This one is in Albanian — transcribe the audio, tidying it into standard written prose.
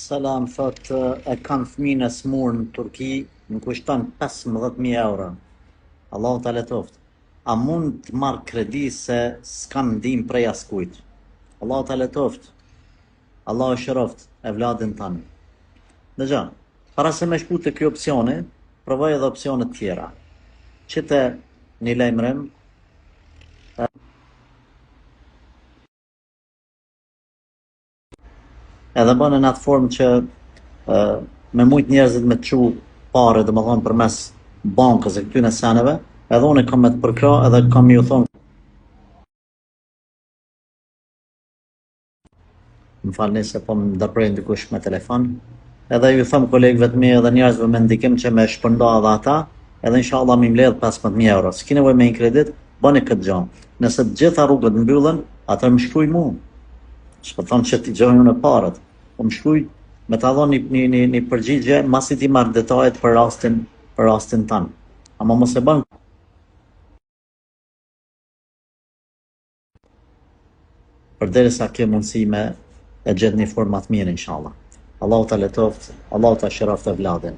Salam thot e kanë fëmijën e smur në Turki, më kushton 15.000 euro. Allahu ta letoft. A mund të marr kredi se s'kam ndihmë prej askujt? Allahu ta letoft. Allahu shëroft e vladin tanë. Dëgja, para se me shku të kjo opcioni, provoj edhe opcionet tjera. Qite një lajmërim, edhe bënë në atë formë që me mujt njerëzit me të qu pare, dhe më thonë për mes bankës e këtyne seneve, edhe unë kam me të përkra edhe kam ju thonë. Më falni se po më ndërprej ndikush me telefon, edhe ju thëmë kolegëve të mi edhe njerëzve me ndikim që me shpërnda edhe ata, edhe inshallah mi mbledh 15.000 euro. S'ki nevoj me një kredit, bëni këtë gjanë. Nëse të gjitha rrugët mbyllen, atër më shkruj mu. Shpo thonë që t'i gjohin në parët, po më shkruj me ta dhonë një përgjigje, masi ti marrë detajet për rastin tanë. Ama mos e bën. Përderisa ke mundësi me e gjetë një format mirë, inshallah. Allahu ta letoft, Allahu ta shëroft e vladin.